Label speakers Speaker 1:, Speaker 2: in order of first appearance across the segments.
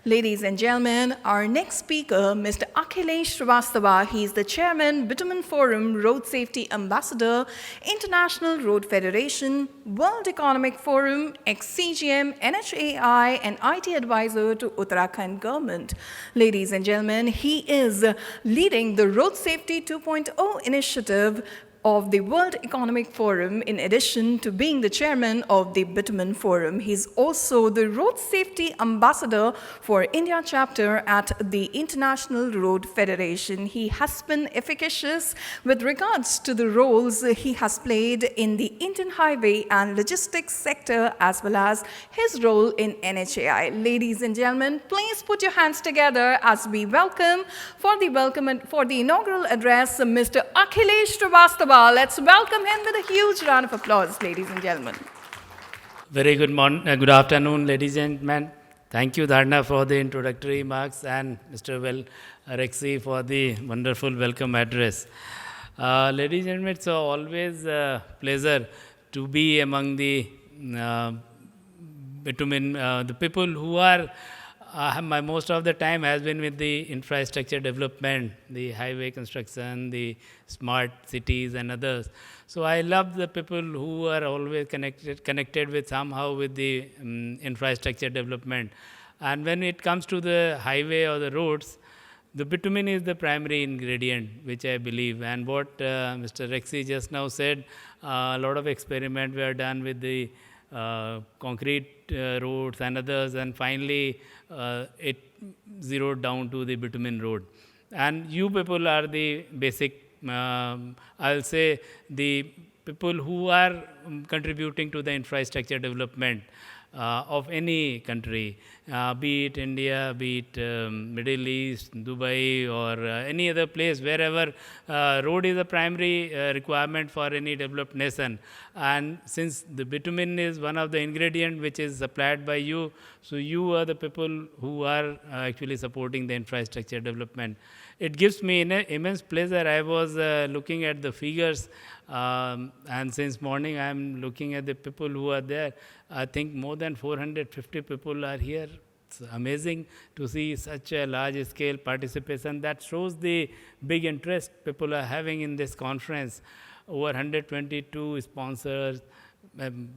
Speaker 1: Ladies and gentlemen, our next speaker, Mr. Akhilesh Srivastava, he is the Chairman, Bitumen Forum, Road Safety Ambassador, International Road Federation, World Economic Forum, ex-CGM, NHAI, and IT advisor to Uttarakhand government. Ladies and gentlemen, he is leading the Road Safety 2.0 initiative of the World Economic Forum, in addition to being the chairman of the Bitumen Forum. He's also the Road Safety Ambassador for India chapter at the International Road Federation. He has been efficacious with regards to the roles he has played in the Indian highway and logistics sector, as well as his role in NHAI. Ladies and gentlemen, please put your hands together as we welcome for the inaugural address, Mr. Akhilesh Srivastava. Let's welcome him with a huge round of applause, ladies and gentlemen.
Speaker 2: Very good afternoon, ladies and gentlemen. Thank you, Dharna, for the introductory remarks, and Mr. Rexy for the wonderful welcome address. Ladies and gentlemen, it's always a pleasure to be among the bitumen, the people who are most of the time has been with the infrastructure development, the highway construction, the smart cities and others. So I love the people who are always connected with somehow with the infrastructure development. And when it comes to the highway or the roads, the bitumen is the primary ingredient, which I believe. And what Mr. Rexy just now said, a lot of experiments were done with the concrete roads and others, and finally it zeroed down to the bitumen road. And you people are the basic, I'll say, the people who are contributing to the infrastructure development of any country, be it India, be it Middle East, Dubai, or any other place, wherever road is a primary requirement for any developed nation. And since the bitumen is one of the ingredients which is supplied by you, so you are the people who are actually supporting the infrastructure development. It gives me immense pleasure. I was looking at the figures, and since morning I am looking at the people who are there. I think more than 450 people are here. It's amazing to see such a large scale participation. That shows the big interest people are having in this conference. Over 122 sponsors,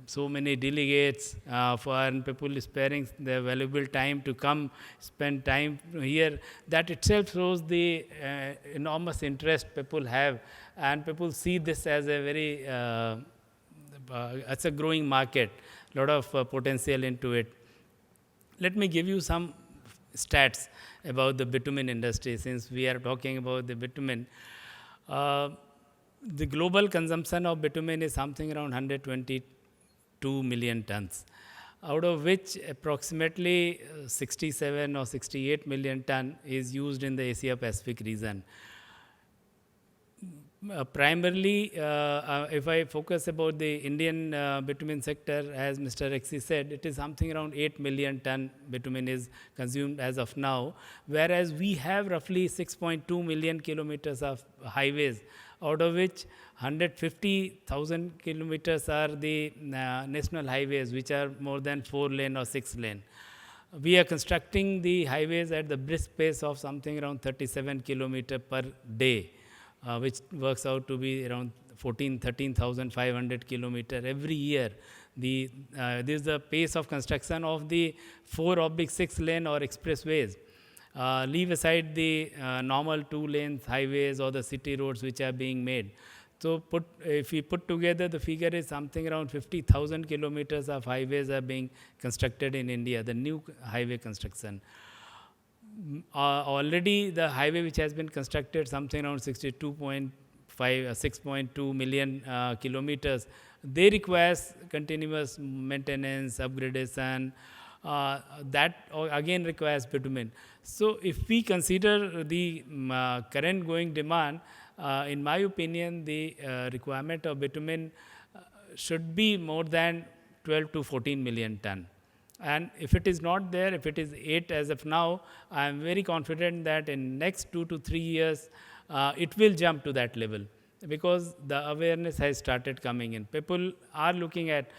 Speaker 2: so many delegates, for people sparing their valuable time to come spend time here. That itself shows the enormous interest people have, and people see this as a very it's a growing market, lot of potential into it. Let me give you some stats about the bitumen industry, since we are talking about the bitumen. The global consumption of bitumen is something around 122 million tons, out of which approximately 67 or 68 million ton is used in the Asia Pacific region. Primarily, if I focus about the Indian bitumen sector, as Mr. Rexy said, it is something around 8 million ton bitumen is consumed as of now, whereas we have roughly 6.2 million kilometers of highways, out of which 150,000 kilometers are the national highways, which are more than 4 lane or 6 lane. We are constructing the highways at the brisk pace of something around 37 kilometers per day, which works out to be around 13,500 kilometers every year. This is the pace of construction of the 4/6 lane or expressways. Leave aside the normal 2 lanes highways or the city roads which are being made. So if we put together, the figure is something around 50,000 kilometers of highways are being constructed in India, the new highway construction. Already the highway which has been constructed, something around 6.2 million kilometers, they require continuous maintenance, upgradation. That again requires bitumen. So if we consider the current going demand, in my opinion, the requirement of bitumen should be more than 12 to 14 million ton. And if it is not there, if it is 8 as of now, I am very confident that in next 2 to 3 years, it will jump to that level. because the awareness has started coming in. People are looking at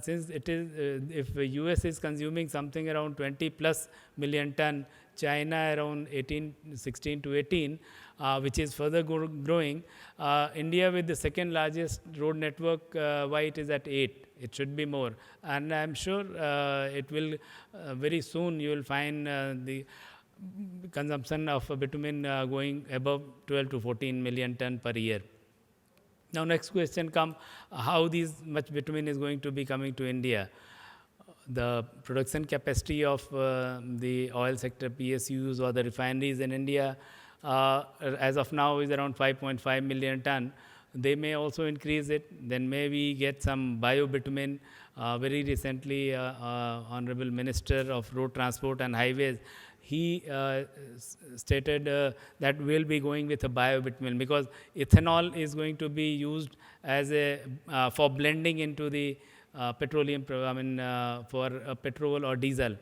Speaker 2: since it is, if the US is consuming something around 20 plus million ton, China around 16 to 18, which is further growing. India with the second largest road network, why it is at 8? It should be more. And I'm sure it will, very soon you will find the consumption of bitumen going above 12 to 14 million ton per year. Now, next question come, how these much bitumen is going to be coming to India? The production capacity of the oil sector PSUs or the refineries in India as of now is around 5.5 million ton. They may also increase it. Then may we get some bio-bitumen. Very recently, Honorable Minister of Road Transport and Highways, he stated that we'll be going with a bio-bitumen because ethanol is going to be used as a for blending into the petroleum, for petrol or diesel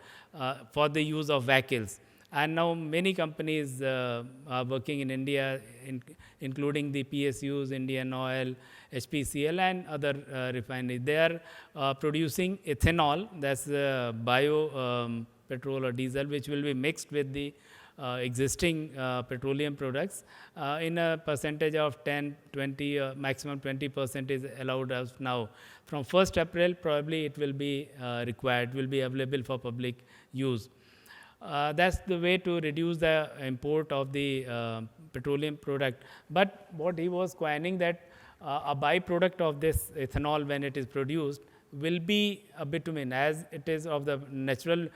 Speaker 2: for the use of vehicles. And now many companies are working in India, including the PSUs, Indian Oil, HPCL, and other refineries. They are producing ethanol, that's bio petrol or diesel, which will be mixed with the existing petroleum products in a percentage of 10, 20, maximum 20% is allowed as now. From 1st April, probably it will be required, will be available for public use. That's the way to reduce the import of the petroleum product. But what he was coining that a byproduct of this ethanol when it is produced will be a bitumen, as it is of the natural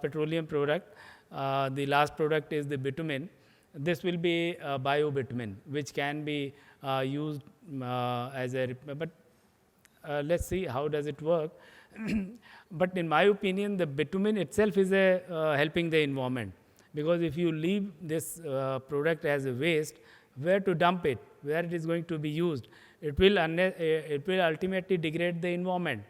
Speaker 2: petroleum product. The last product is the bitumen. This will be bio-bitumen, which can be used as a, but let's see how does it work. But in my opinion, the bitumen itself is helping the environment, because if you leave this product as a waste, where to dump it, where it is going to be used, it will ultimately degrade the environment.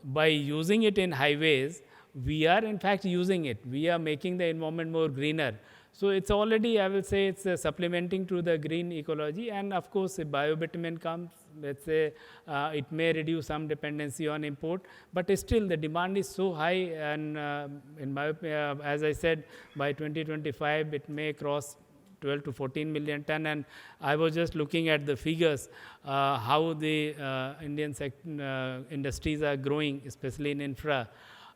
Speaker 2: By using it in highways, we are in fact using it. We are making the environment more greener. So it's already, I will say, it's supplementing to the green ecology. And of course, if bio-bitumen comes, let's say, it may reduce some dependency on import, but still the demand is so high, and in my as I said, by 2025, it may cross 12 to 14 million ton. And I was just looking at the figures, how the Indian industries are growing, especially in infra.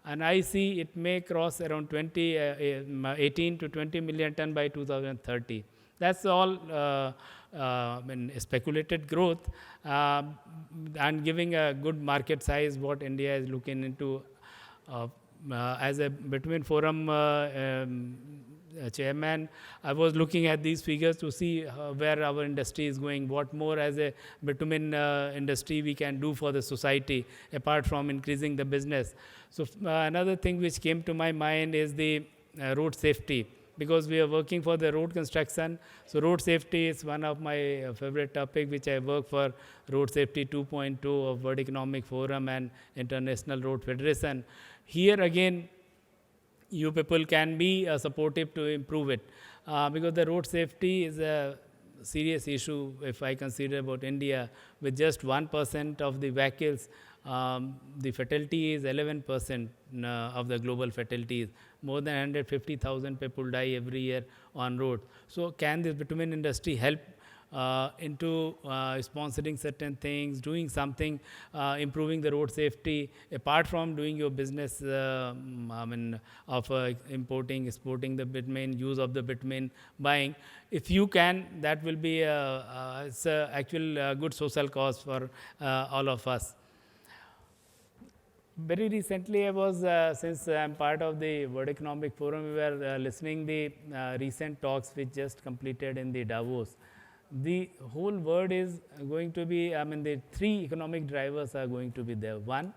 Speaker 2: And I see it may cross around 18 to 20 million ton by 2030. That's all speculated growth and giving a good market size what India is looking into. As a Bitumen Forum chairman, I was looking at these figures to see where our industry is going, what more as a bitumen industry we can do for the society apart from increasing the business. So another thing which came to my mind is the road safety, because we are working for the road construction. So road safety is one of my favorite topic, which I work for, Road Safety 2.2 of World Economic Forum and International Road Federation. Here again, you people can be supportive to improve it, because the road safety is a serious issue. If I consider about India, with just 1% of the vehicles, the fatality is 11% of the global fatalities. More than 150,000 people die every year on road. So can this bitumen industry help into sponsoring certain things, doing something, improving the road safety, apart from doing your business of importing, exporting the bitumen, use of the bitumen, buying. If you can, that will be it's a actual good social cause for all of us. Very recently, I was, since I'm part of the World Economic Forum, we were listening the recent talks which just completed in the Davos. The whole world is going to be, the three economic drivers are going to be there. One,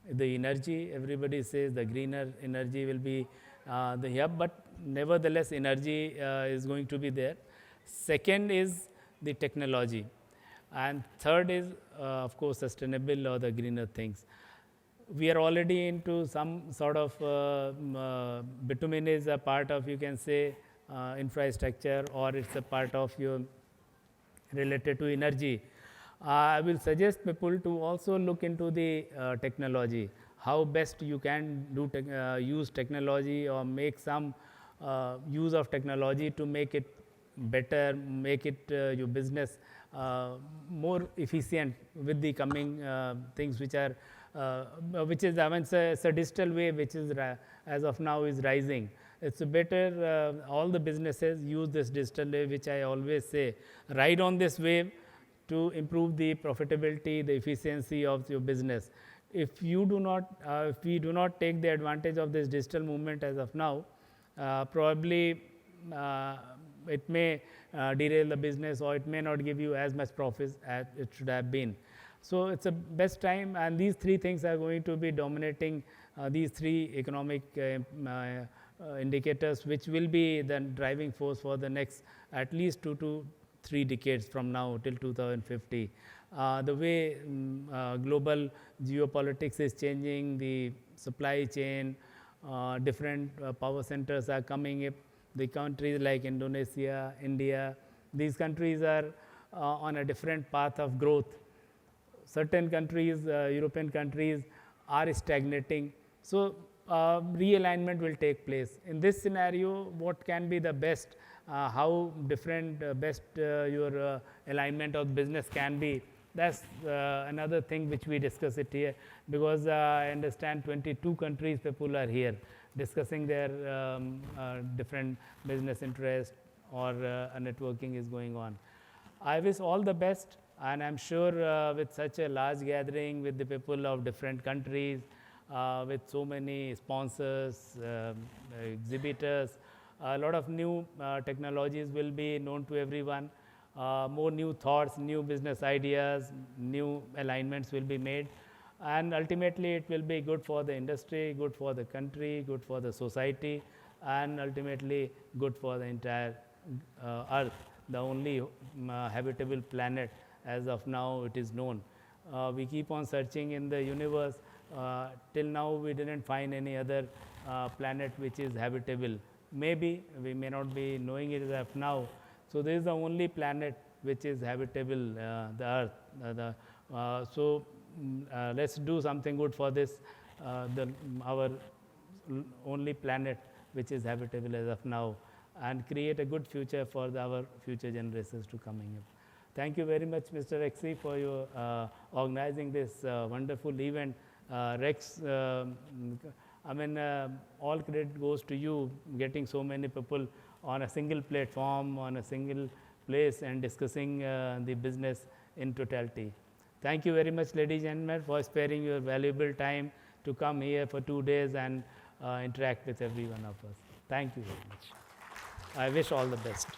Speaker 2: the energy. Everybody says the greener energy will be the hub, but nevertheless, energy is going to be there. Second is the technology. And third is, of course, sustainable or the greener things. We are already into some sort of bitumen is a part of, you can say, infrastructure, or it's a part of your related to energy. I will suggest people to also look into the technology, how best you can do use technology or make some use of technology to make it better, make it your business more efficient with the coming things which are which is, I mean, it's a digital wave which is as of now is rising. It's a better all the businesses use this digital wave, which I always say, ride on this wave to improve the profitability, the efficiency of your business. If you do not, if we do not take the advantage of this digital movement as of now, probably it may derail the business, or it may not give you as much profits as it should have been. So it's a best time, and these three things are going to be dominating these three economic indicators, which will be the driving force for the next at least 2 to 3 decades from now till 2050. The way global geopolitics is changing, the supply chain, different power centers are coming up. The countries like Indonesia, India, these countries are on a different path of growth. Certain countries, European countries, are stagnating. So realignment will take place. In this scenario, what can be the best, how different best your alignment of business can be, that's another thing which we discuss it here, because I understand 22 countries people are here discussing their different business interests, or a networking is going on. I wish all the best, and I'm sure with such a large gathering with the people of different countries, with so many sponsors, exhibitors, a lot of new technologies will be known to everyone. More new thoughts, new business ideas, new alignments will be made, and ultimately it will be good for the industry, good for the country, good for the society, and ultimately good for the entire earth, the only habitable planet as of now it is known. We keep on searching in the universe. Till now we didn't find any other planet which is habitable. Maybe we may not be knowing it as of now. So this is the only planet which is habitable, the earth. So let's do something good for this, our only planet which is habitable as of now, and create a good future for our future generations to coming up. Thank you very much, Mr. Rexy, for your organizing this wonderful event. Rex, I mean, all credit goes to you, getting so many people on a single platform, on a single place, and discussing the business in totality. Thank you very much, ladies and gentlemen, for sparing your valuable time to come here for 2 days and interact with every one of us. Thank you very much. I wish all the best.